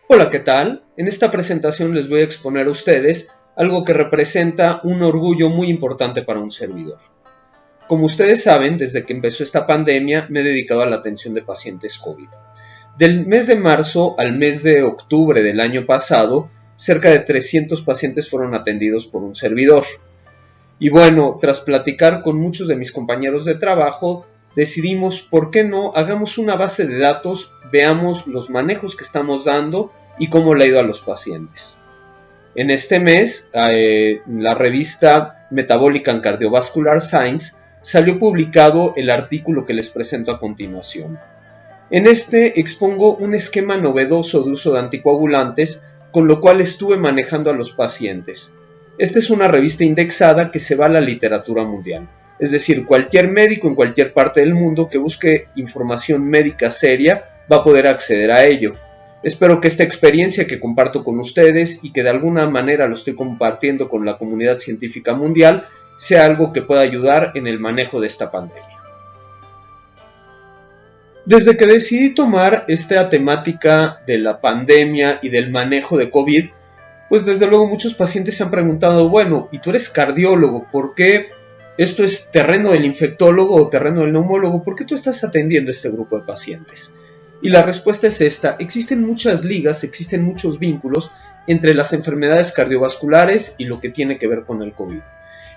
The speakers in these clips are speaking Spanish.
Hola, ¿qué tal? En esta presentación les voy a exponer a ustedes algo que representa un orgullo muy importante para un servidor. Como ustedes saben, desde que empezó esta pandemia me he dedicado a la atención de pacientes COVID. Del mes de marzo al mes de octubre del año pasado, cerca de 300 pacientes fueron atendidos por un servidor. Y bueno, tras platicar con muchos de mis compañeros de trabajo, decidimos, ¿por qué no? Hagamos una base de datos, veamos los manejos que estamos dando y cómo le ha ido a los pacientes. En este mes, la revista Metabolic and Cardiovascular Science salió publicado el artículo que les presento a continuación. En este expongo un esquema novedoso de uso de anticoagulantes, con lo cual estuve manejando a los pacientes. Esta es una revista indexada que se va a la literatura mundial, es decir, cualquier médico en cualquier parte del mundo que busque información médica seria va a poder acceder a ello. Espero que esta experiencia que comparto con ustedes y que de alguna manera lo estoy compartiendo con la comunidad científica mundial sea algo que pueda ayudar en el manejo de esta pandemia. Desde que decidí tomar esta temática de la pandemia y del manejo de COVID, pues desde luego muchos pacientes se han preguntado, bueno, y tú eres cardiólogo, ¿por qué esto es terreno del infectólogo o terreno del neumólogo? ¿Por qué tú estás atendiendo a este grupo de pacientes? Y la respuesta es esta: existen muchas ligas, existen muchos vínculos entre las enfermedades cardiovasculares y lo que tiene que ver con el COVID.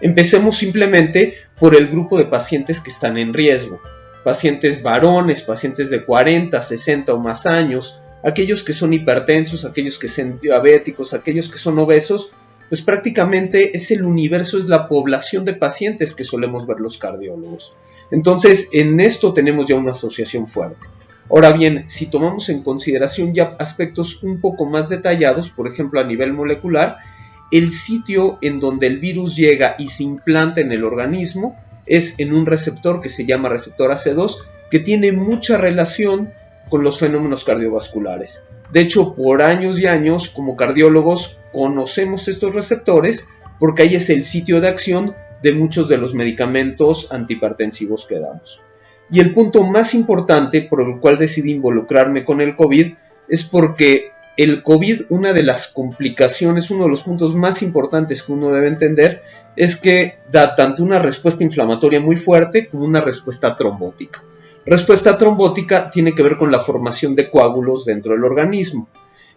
Empecemos simplemente por el grupo de pacientes que están en riesgo. Pacientes varones, pacientes de 40, 60 o más años, aquellos que son hipertensos, aquellos que son diabéticos, aquellos que son obesos, pues prácticamente es el universo, es la población de pacientes que solemos ver los cardiólogos. Entonces, en esto tenemos ya una asociación fuerte. Ahora bien, si tomamos en consideración ya aspectos un poco más detallados, por ejemplo a nivel molecular, el sitio en donde el virus llega y se implanta en el organismo es en un receptor que se llama receptor AC2, que tiene mucha relación con los fenómenos cardiovasculares. De hecho, por años y años, como cardiólogos, conocemos estos receptores porque ahí es el sitio de acción de muchos de los medicamentos antihipertensivos que damos. Y el punto más importante por el cual decidí involucrarme con el COVID es porque el COVID, una de las complicaciones, uno de los puntos más importantes que uno debe entender es que da tanto una respuesta inflamatoria muy fuerte como una respuesta trombótica. Respuesta trombótica tiene que ver con la formación de coágulos dentro del organismo.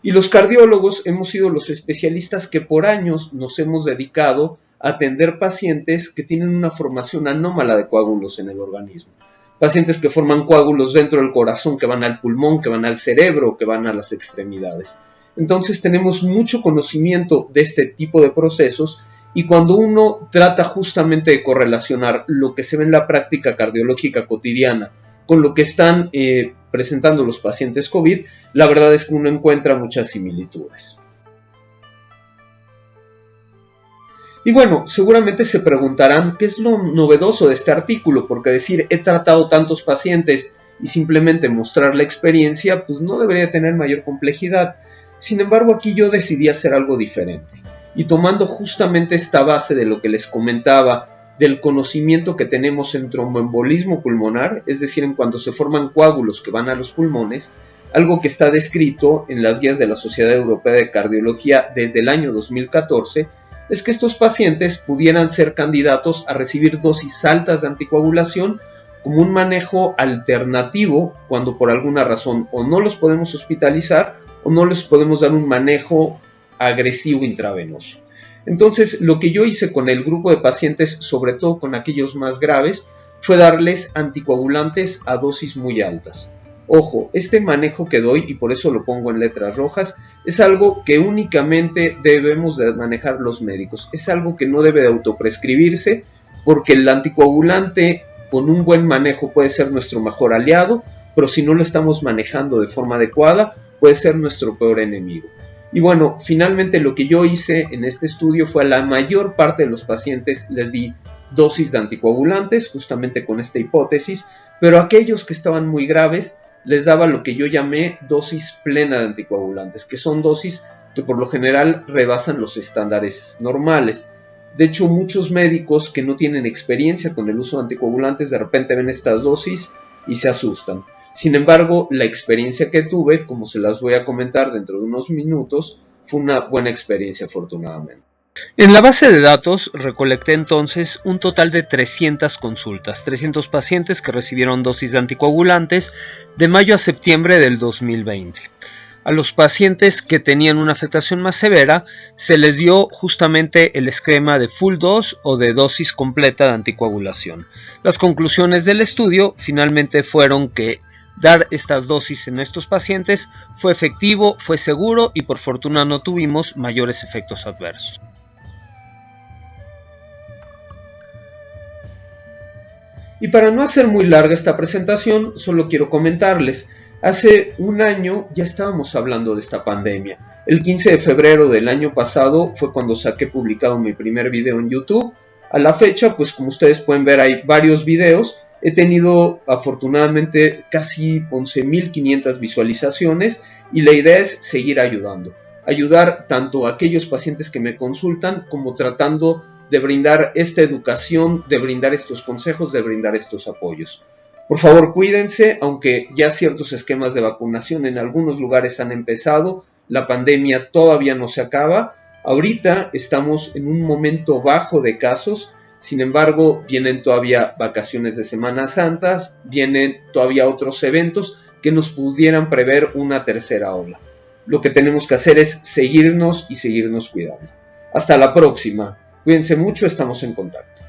Y los cardiólogos hemos sido los especialistas que por años nos hemos dedicado a atender pacientes que tienen una formación anómala de coágulos en el organismo. Pacientes que forman coágulos dentro del corazón, que van al pulmón, que van al cerebro, que van a las extremidades. Entonces tenemos mucho conocimiento de este tipo de procesos y cuando uno trata justamente de correlacionar lo que se ve en la práctica cardiológica cotidiana con lo que están presentando los pacientes COVID, la verdad es que uno encuentra muchas similitudes. Y bueno, seguramente se preguntarán qué es lo novedoso de este artículo, porque decir he tratado tantos pacientes y simplemente mostrar la experiencia, pues no debería tener mayor complejidad. Sin embargo, aquí yo decidí hacer algo diferente. Y tomando justamente esta base de lo que les comentaba, del conocimiento que tenemos en tromboembolismo pulmonar, es decir, en cuando se forman coágulos que van a los pulmones, algo que está descrito en las guías de la Sociedad Europea de Cardiología desde el año 2014, es que estos pacientes pudieran ser candidatos a recibir dosis altas de anticoagulación como un manejo alternativo cuando por alguna razón o no los podemos hospitalizar o no les podemos dar un manejo agresivo intravenoso. Entonces, lo que yo hice con el grupo de pacientes, sobre todo con aquellos más graves, fue darles anticoagulantes a dosis muy altas. Ojo, este manejo que doy, y por eso lo pongo en letras rojas, es algo que únicamente debemos de manejar los médicos. Es algo que no debe de autoprescribirse, porque el anticoagulante con un buen manejo puede ser nuestro mejor aliado, pero si no lo estamos manejando de forma adecuada, puede ser nuestro peor enemigo. Y bueno, finalmente lo que yo hice en este estudio fue a la mayor parte de los pacientes les di dosis de anticoagulantes, justamente con esta hipótesis, pero a aquellos que estaban muy graves les daba lo que yo llamé dosis plena de anticoagulantes, que son dosis que por lo general rebasan los estándares normales. De hecho, muchos médicos que no tienen experiencia con el uso de anticoagulantes de repente ven estas dosis y se asustan. Sin embargo, la experiencia que tuve, como se las voy a comentar dentro de unos minutos, fue una buena experiencia afortunadamente. En la base de datos recolecté entonces un total de 300 consultas, 300 pacientes que recibieron dosis de anticoagulantes de mayo a septiembre del 2020. A los pacientes que tenían una afectación más severa se les dio justamente el esquema de full dose o de dosis completa de anticoagulación. Las conclusiones del estudio finalmente fueron que dar estas dosis en estos pacientes fue efectivo, fue seguro y por fortuna no tuvimos mayores efectos adversos. Y para no hacer muy larga esta presentación, solo quiero comentarles, hace un año ya estábamos hablando de esta pandemia. El 15 de febrero del año pasado fue cuando saqué publicado mi primer video en YouTube. A la fecha, pues como ustedes pueden ver, hay varios videos. He tenido afortunadamente casi 11.500 visualizaciones y la idea es seguir ayudando. Ayudar tanto a aquellos pacientes que me consultan como tratando de brindar esta educación, de brindar estos consejos, de brindar estos apoyos. Por favor, cuídense, aunque ya ciertos esquemas de vacunación en algunos lugares han empezado, la pandemia todavía no se acaba. Ahorita estamos en un momento bajo de casos, sin embargo, vienen todavía vacaciones de Semana Santa, vienen todavía otros eventos que nos pudieran prever una tercera ola. Lo que tenemos que hacer es seguirnos y seguirnos cuidando. Hasta la próxima. Cuídense mucho, estamos en contacto.